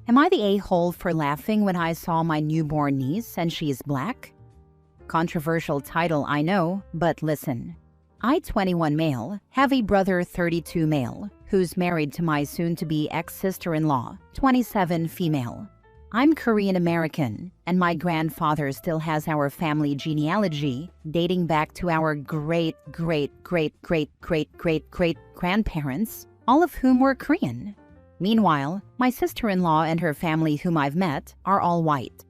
Am I the a-hole for laughing when I saw my newborn niece and she's black? Controversial title, I know, but listen. I, 21 male, have a brother 32 male, who's married to my soon-to-be ex-sister-in-law, 27 female. I'm Korean American, and my grandfather still has our family genealogy dating back to our great-great-great-great-great-great-great-grandparents, all of whom were Korean. Meanwhile, my sister-in-law and her family whom I've met are all white.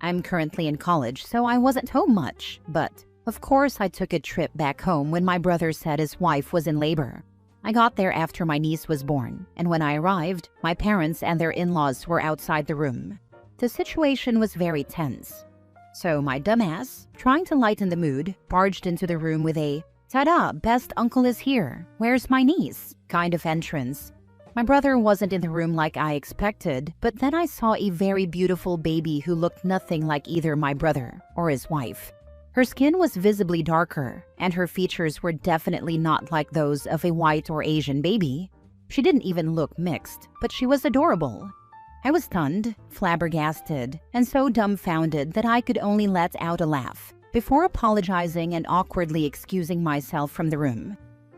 I'm currently in college, so I wasn't home much, but of course I took a trip back home when my brother said his wife was in labor. I got there after my niece was born, and when I arrived, my parents and their in-laws were outside the room. The situation was very tense. So my dumbass, trying to lighten the mood, barged into the room with a "Ta-da, best uncle is here, where's my niece?" kind of entrance. My brother wasn't in the room like I expected, but then I saw a very beautiful baby who looked nothing like either my brother or his wife. Her skin was visibly darker, and her features were definitely not like those of a white or Asian baby. She didn't even look mixed, but she was adorable. I was stunned, flabbergasted, and so dumbfounded that I could only let out a laugh, before apologizing and awkwardly excusing myself from the room.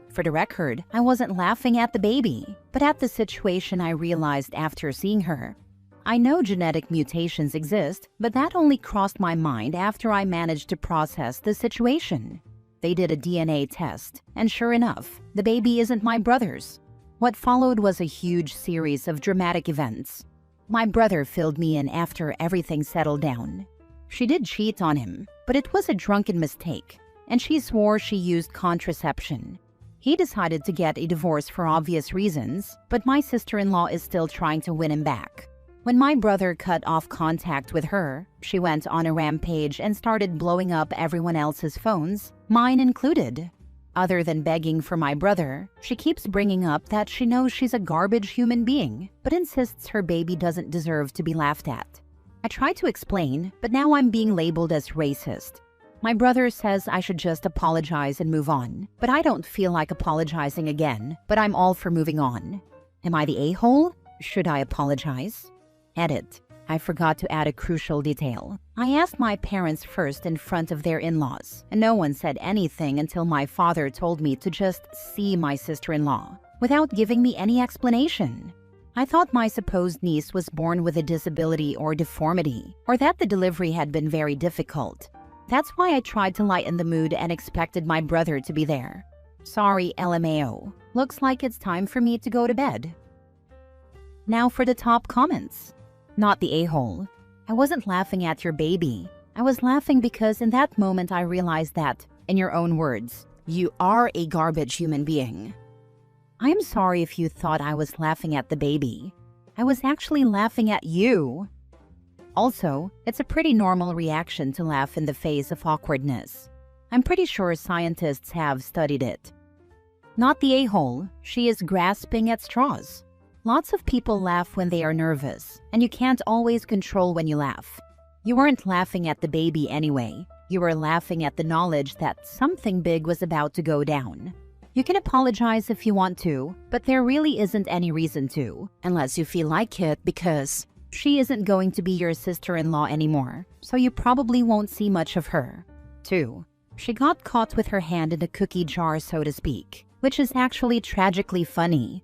For the record, I wasn't laughing at the baby, but at the situation I realized after seeing her. I know genetic mutations exist, but that only crossed my mind after I managed to process the situation. They did a DNA test, and sure enough, the baby isn't my brother's. What followed was a huge series of dramatic events. My brother filled me in after everything settled down. She did cheat on him, but it was a drunken mistake, and she swore she used contraception. He decided to get a divorce for obvious reasons, but my sister-in-law is still trying to win him back. When my brother cut off contact with her, she went on a rampage and started blowing up everyone else's phones, mine included. Other than begging for my brother, she keeps bringing up that she knows she's a garbage human being, but insists her baby doesn't deserve to be laughed at. I try to explain, but now I'm being labeled as racist. My brother says I should just apologize and move on, but I don't feel like apologizing again, but I'm all for moving on. Am I the a-hole? Should I apologize? Edit. I forgot to add a crucial detail. I asked my parents first in front of their in-laws, and no one said anything until my father told me to just see my sister-in-law, without giving me any explanation. I thought my supposed niece was born with a disability or deformity, or that the delivery had been very difficult. That's why I tried to lighten the mood and expected my brother to be there. Sorry, LMAO. Looks like it's time for me to go to bed. Now for the top comments. Not the a-hole. I wasn't laughing at your baby. I was laughing because in that moment I realized that, in your own words, you are a garbage human being. I am sorry if you thought I was laughing at the baby. I was actually laughing at you. Also, it's a pretty normal reaction to laugh in the face of awkwardness. I'm pretty sure scientists have studied it. Not the a-hole. She is grasping at straws. Lots of people laugh when they are nervous, and you can't always control when you laugh. You weren't laughing at the baby anyway. You were laughing at the knowledge that something big was about to go down. You can apologize if you want to, but there really isn't any reason to, unless you feel like it, because she isn't going to be your sister-in-law anymore, so you probably won't see much of her. 2. She got caught with her hand in a cookie jar, so to speak, which is actually tragically funny.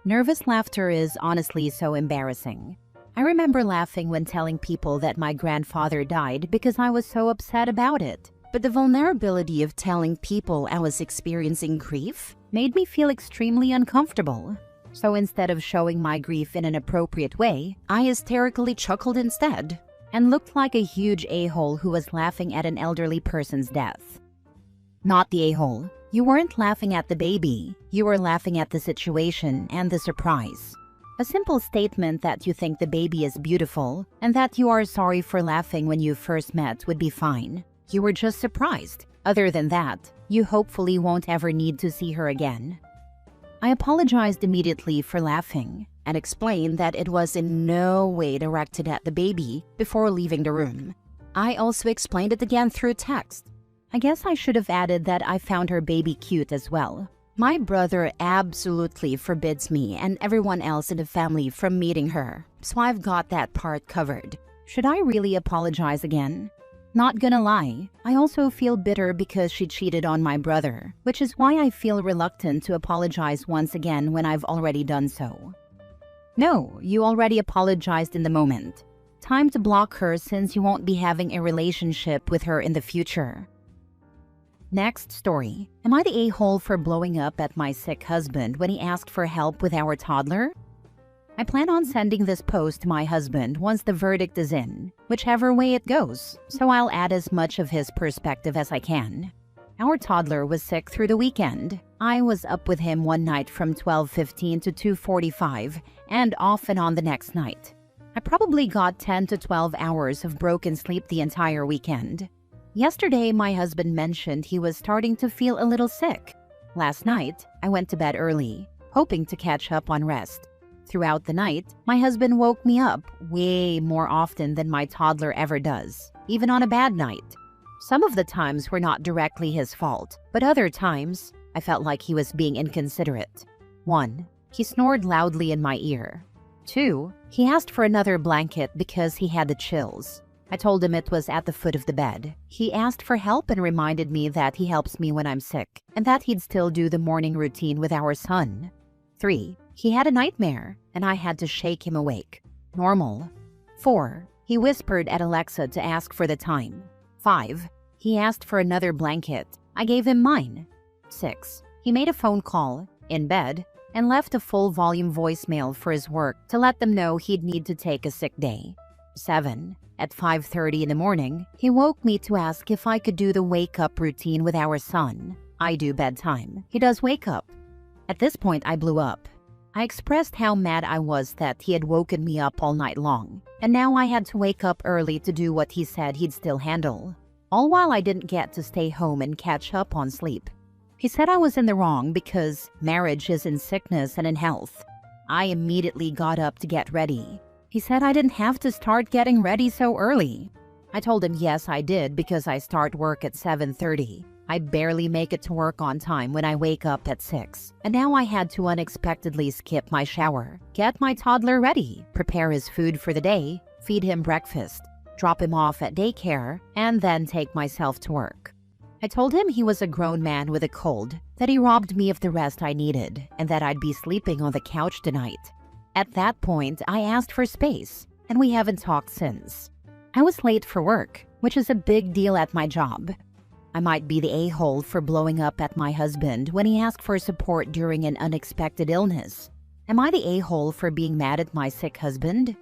Nervous laughter is honestly so embarrassing. I remember laughing when telling people that my grandfather died because I was so upset about it. But the vulnerability of telling people I was experiencing grief made me feel extremely uncomfortable. So instead of showing my grief in an appropriate way, I hysterically chuckled instead, and looked like a huge a-hole who was laughing at an elderly person's death. Not the a-hole. You weren't laughing at the baby. You were laughing at the situation and the surprise. A simple statement that you think the baby is beautiful and that you are sorry for laughing when you first met would be fine. You were just surprised. Other than that, you hopefully won't ever need to see her again. I apologized immediately for laughing and explained that it was in no way directed at the baby before leaving the room. I also explained it again through text. I guess I should have added that I found her baby cute as well. My brother absolutely forbids me and everyone else in the family from meeting her, so I've got that part covered. Should I really apologize again? Not gonna lie, I also feel bitter because she cheated on my brother, which is why I feel reluctant to apologize once again when I've already done so. No, you already apologized in the moment. Time to block her since you won't be having a relationship with her in the future. Next story. Am I the a-hole for blowing up at my sick husband when he asked for help with our toddler? I plan on sending this post to my husband once the verdict is in, whichever way it goes, so I'll add as much of his perspective as I can. Our toddler was sick through the weekend. I was up with him one night from 12:15 to 2:45 and off and on the next night. I probably got 10 to 12 hours of broken sleep the entire weekend. Yesterday, my husband mentioned he was starting to feel a little sick. Last night, I went to bed early, hoping to catch up on rest. Throughout the night, my husband woke me up way more often than my toddler ever does, even on a bad night. Some of the times were not directly his fault, but other times, I felt like he was being inconsiderate. 1. He snored loudly in my ear. 2. He asked for another blanket because he had the chills. I told him it was at the foot of the bed. He asked for help and reminded me that he helps me when I'm sick, and that he'd still do the morning routine with our son. 3. He had a nightmare, and I had to shake him awake. Normal. 4. He whispered at Alexa to ask for the time. 5. He asked for another blanket. I gave him mine. 6. He made a phone call, in bed, and left a full-volume voicemail for his work to let them know he'd need to take a sick day. 7. At 5:30 in the morning, he woke me to ask if I could do the wake-up routine with our son. I do bedtime. He does wake up. At this point, I blew up. I expressed how mad I was that he had woken me up all night long, and now I had to wake up early to do what he said he'd still handle, all while I didn't get to stay home and catch up on sleep. He said I was in the wrong because marriage is in sickness and in health. I immediately got up to get ready. He said I didn't have to start getting ready so early. I told him yes, I did because I start work at 7:30. I barely make it to work on time when I wake up at 6. And now I had to unexpectedly skip my shower, get my toddler ready, prepare his food for the day, feed him breakfast, drop him off at daycare, and then take myself to work. I told him he was a grown man with a cold, that he robbed me of the rest I needed, and that I'd be sleeping on the couch tonight. At that point, I asked for space, and we haven't talked since. I was late for work, which is a big deal at my job. I might be the a-hole for blowing up at my husband when he asked for support during an unexpected illness. Am I the a-hole for being mad at my sick husband?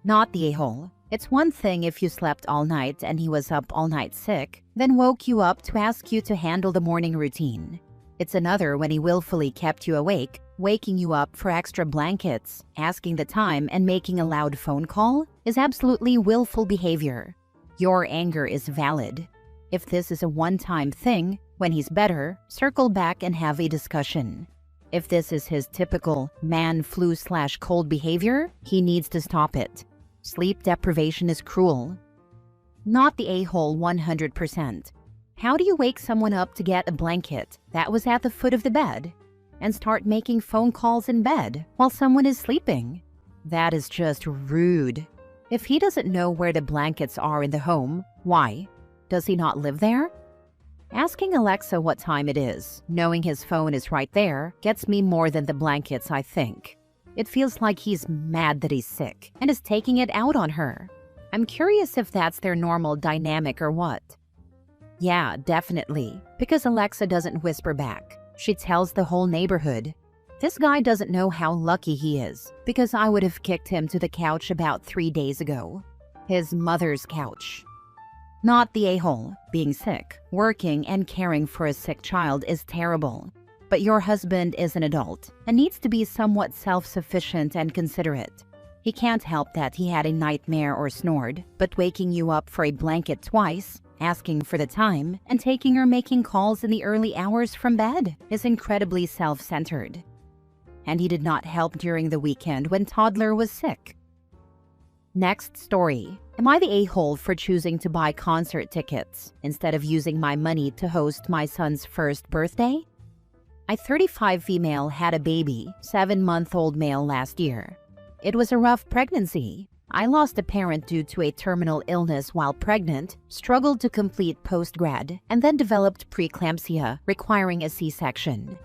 Not the a-hole. It's one thing if you slept all night and he was up all night sick, then woke you up to ask you to handle the morning routine. It's another when he willfully kept you awake, waking you up for extra blankets, asking the time, and making a loud phone call is absolutely willful behavior. Your anger is valid. If this is a one-time thing, when he's better, circle back and have a discussion. If this is his typical man flu/cold behavior, he needs to stop it. Sleep deprivation is cruel. Not the a-hole 100%. How do you wake someone up to get a blanket that was at the foot of the bed and start making phone calls in bed while someone is sleeping? That is just rude. If he doesn't know where the blankets are in the home, why? Does he not live there? Asking Alexa what time it is, knowing his phone is right there, gets me more than the blankets, I think. It feels like he's mad that he's sick and is taking it out on her. I'm curious if that's their normal dynamic or what. Yeah, definitely, because Alexa doesn't whisper back. She tells the whole neighborhood. This guy doesn't know how lucky he is, because I would have kicked him to the couch about 3 days ago. His mother's couch. Not the a-hole. Being sick, working, and caring for a sick child is terrible. But your husband is an adult and needs to be somewhat self-sufficient and considerate. He can't help that he had a nightmare or snored, but waking you up for a blanket twice, asking for the time, and taking or making calls in the early hours from bed is incredibly self-centered. And he did not help during the weekend when toddler was sick. Next story. Am I the a-hole for choosing to buy concert tickets instead of using my money to host my son's first birthday? I, 35 female, had a baby, 7-month-old male last year. It was a rough pregnancy. I lost a parent due to a terminal illness while pregnant, struggled to complete postgrad, and then developed preeclampsia, requiring a C-section.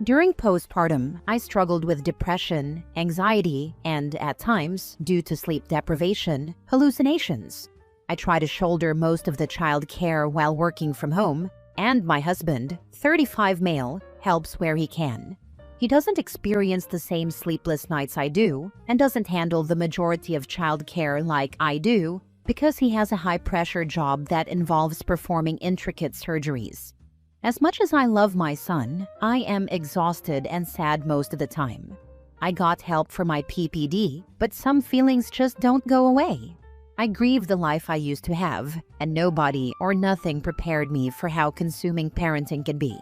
During postpartum, I struggled with depression, anxiety, and, at times, due to sleep deprivation, hallucinations. I try to shoulder most of the child care while working from home, and my husband, 35 male, helps where he can. He doesn't experience the same sleepless nights I do, and doesn't handle the majority of child care like I do, because he has a high-pressure job that involves performing intricate surgeries. As much as I love my son, I am exhausted and sad most of the time. I got help for my PPD, but some feelings just don't go away. I grieve the life I used to have, and nobody or nothing prepared me for how consuming parenting can be.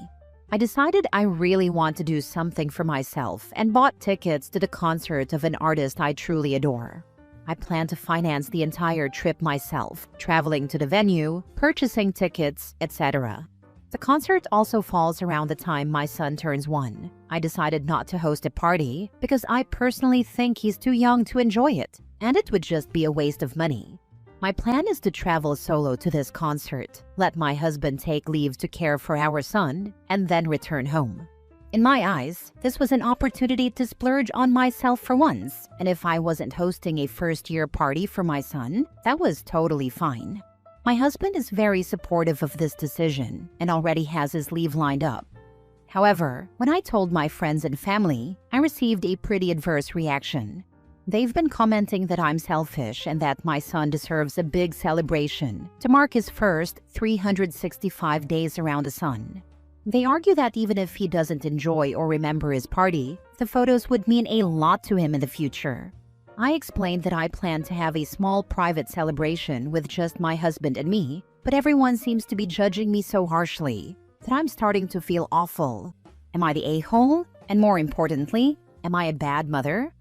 I decided I really want to do something for myself and bought tickets to the concert of an artist I truly adore. I plan to finance the entire trip myself, traveling to the venue, purchasing tickets, etc. The concert also falls around the time my son turns 1. I decided not to host a party because I personally think he's too young to enjoy it, and it would just be a waste of money. My plan is to travel solo to this concert, let my husband take leave to care for our son, and then return home. In my eyes, this was an opportunity to splurge on myself for once, and if I wasn't hosting a first-year party for my son, that was totally fine. My husband is very supportive of this decision and already has his leave lined up. However, when I told my friends and family, I received a pretty adverse reaction. They've been commenting that I'm selfish and that my son deserves a big celebration to mark his first 365 days around the sun. They argue that even if he doesn't enjoy or remember his party, the photos would mean a lot to him in the future. I explained that I plan to have a small private celebration with just my husband and me, but everyone seems to be judging me so harshly that I'm starting to feel awful. Am I the a-hole? And more importantly, am I a bad mother?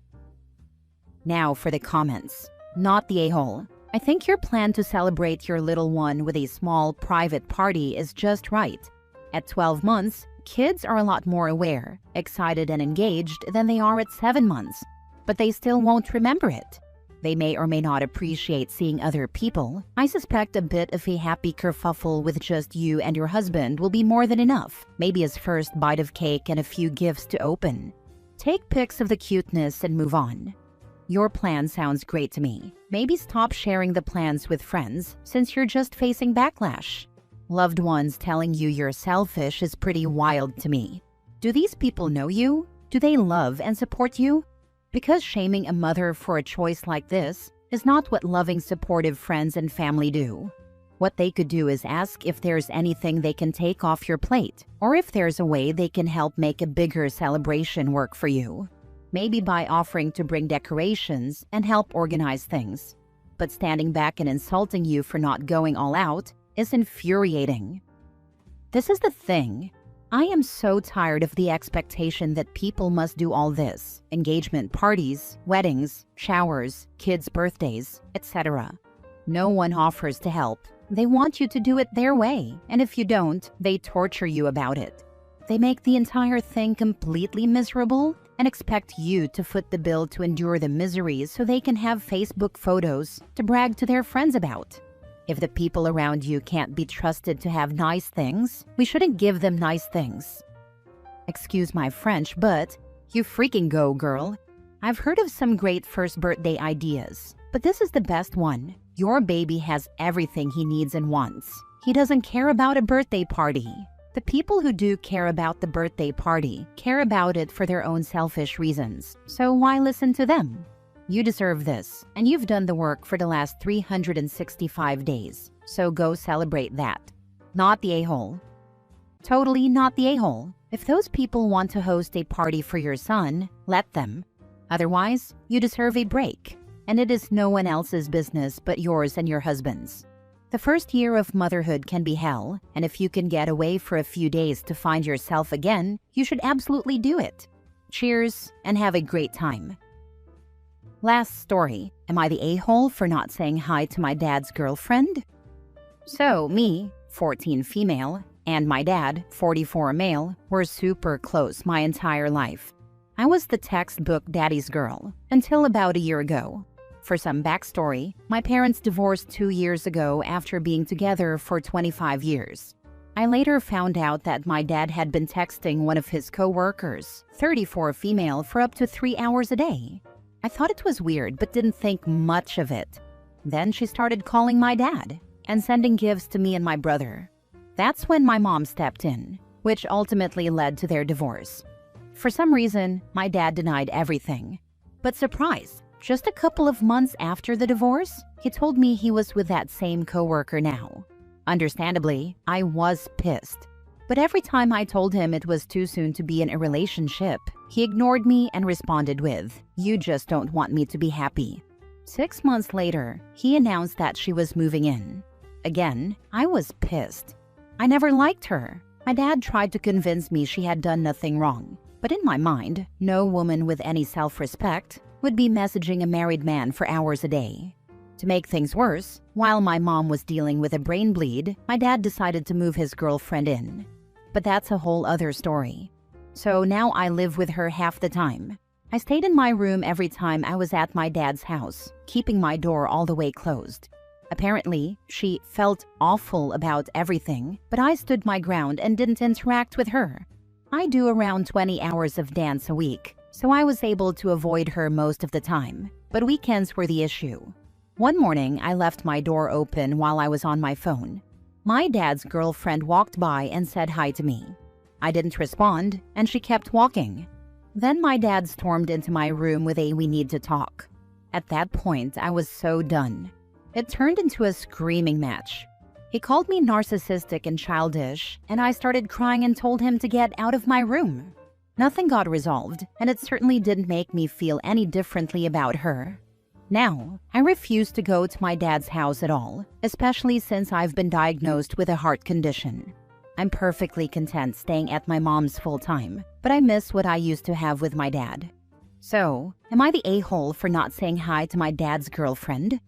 Now for the comments. Not the a-hole. I think your plan to celebrate your little one with a small private party is just right. At 12 months, kids are a lot more aware, excited and engaged than they are at 7 months. But they still won't remember it. They may or may not appreciate seeing other people. I suspect a bit of a happy kerfuffle with just you and your husband will be more than enough. Maybe his first bite of cake and a few gifts to open. Take pics of the cuteness and move on. Your plan sounds great to me. Maybe stop sharing the plans with friends since you're just facing backlash. Loved ones telling you you're selfish is pretty wild to me. Do these people know you? Do they love and support you? Because shaming a mother for a choice like this is not what loving, supportive friends and family do. What they could do is ask if there's anything they can take off your plate, or if there's a way they can help make a bigger celebration work for you. Maybe by offering to bring decorations and help organize things. But standing back and insulting you for not going all out is infuriating. This is the thing. I am so tired of the expectation that people must do all this. Engagement parties, weddings, showers, kids' birthdays, etc. No one offers to help. They want you to do it their way, and if you don't, they torture you about it. They make the entire thing completely miserable and expect you to foot the bill to endure the miseries so they can have Facebook photos to brag to their friends about. If the people around you can't be trusted to have nice things, we shouldn't give them nice things. Excuse my French, but you freaking go, girl. I've heard of some great first birthday ideas, but this is the best one. Your baby has everything he needs and wants. He doesn't care about a birthday party. The people who do care about the birthday party care about it for their own selfish reasons, so why listen to them? You deserve this, and you've done the work for the last 365 days, so go celebrate that. Not the a-hole. Totally not the a-hole. If those people want to host a party for your son, let them. Otherwise, you deserve a break, and it is no one else's business but yours and your husband's. The first year of motherhood can be hell, and if you can get away for a few days to find yourself again, you should absolutely do it. Cheers, and have a great time. Last story. Am I the a-hole for not saying hi to my dad's girlfriend? So, me, 14 female, and my dad, 44 male, were super close my entire life. I was the textbook daddy's girl until about a year ago. For some backstory, my parents divorced 2 years ago after being together for 25 years. I later found out that my dad had been texting one of his co-workers, 34 female, for up to 3 hours a day. I thought it was weird but didn't think much of it. Then she started calling my dad and sending gifts to me and my brother. That's when my mom stepped in, which ultimately led to their divorce. For some reason, my dad denied everything. But surprise, just a couple of months after the divorce, he told me he was with that same coworker now. Understandably, I was pissed. But every time I told him it was too soon to be in a relationship, he ignored me and responded with, "You just don't want me to be happy." 6 months later, he announced that she was moving in. Again, I was pissed. I never liked her. My dad tried to convince me she had done nothing wrong. But in my mind, no woman with any self-respect would be messaging a married man for hours a day. To make things worse, while my mom was dealing with a brain bleed, my dad decided to move his girlfriend in. But that's a whole other story. So now I live with her half the time. I stayed in my room every time I was at my dad's house, keeping my door all the way closed. Apparently, she felt awful about everything, but I stood my ground and didn't interact with her. I do around 20 hours of dance a week, so I was able to avoid her most of the time, but weekends were the issue. One morning, I left my door open while I was on my phone. My dad's girlfriend walked by and said hi to me. I didn't respond, and she kept walking. Then my dad stormed into my room with a "we need to talk." At that point, I was so done. It turned into a screaming match. He called me narcissistic and childish, and I started crying and told him to get out of my room. Nothing got resolved, and it certainly didn't make me feel any differently about her. Now, I refuse to go to my dad's house at all, especially since I've been diagnosed with a heart condition. I'm perfectly content staying at my mom's full-time, but I miss what I used to have with my dad. So, am I the a-hole for not saying hi to my dad's girlfriend?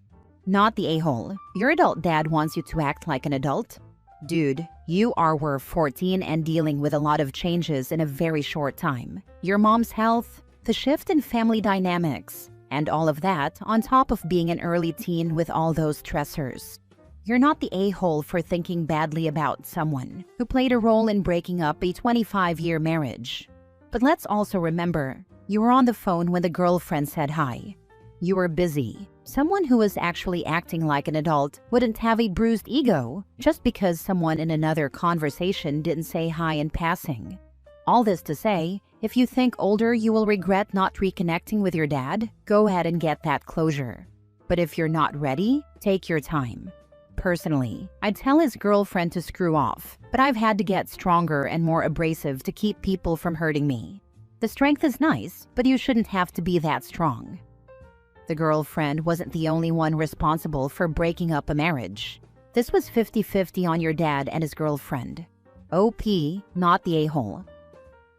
Not the a-hole. Your adult dad wants you to act like an adult. Dude, you were 14 and dealing with a lot of changes in a very short time. Your mom's health, the shift in family dynamics, and all of that on top of being an early teen with all those stressors. You're not the a-hole for thinking badly about someone who played a role in breaking up a 25-year marriage. But let's also remember, you were on the phone when the girlfriend said hi. You were busy. Someone who was actually acting like an adult wouldn't have a bruised ego just because someone in another conversation didn't say hi in passing. All this to say, if you think older you will regret not reconnecting with your dad, go ahead and get that closure. But if you're not ready, take your time. Personally, I'd tell his girlfriend to screw off, but I've had to get stronger and more abrasive to keep people from hurting me. The strength is nice, but you shouldn't have to be that strong. The girlfriend wasn't the only one responsible for breaking up a marriage. This was 50-50 on your dad and his girlfriend. OP, not the a-hole.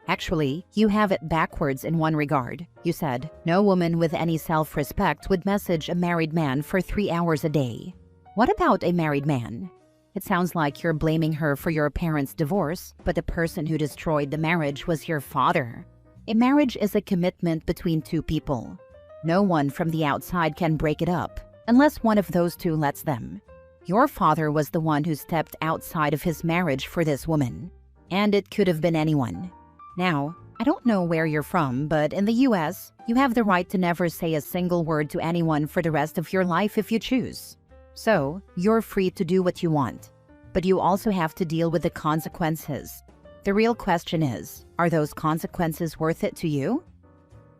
Actually, you have it backwards in one regard. You said, no woman with any self-respect would message a married man for 3 hours a day. What about a married man? It sounds like you're blaming her for your parents' divorce, but the person who destroyed the marriage was your father. A marriage is a commitment between two people. No one from the outside can break it up, unless one of those two lets them. Your father was the one who stepped outside of his marriage for this woman. And it could have been anyone. Now, I don't know where you're from, but in the US, you have the right to never say a single word to anyone for the rest of your life if you choose. So, you're free to do what you want. But you also have to deal with the consequences. The real question is, are those consequences worth it to you?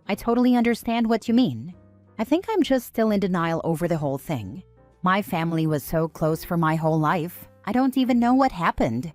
I totally understand what you mean. I think I'm just still in denial over the whole thing. My family was so close for my whole life, I don't even know what happened.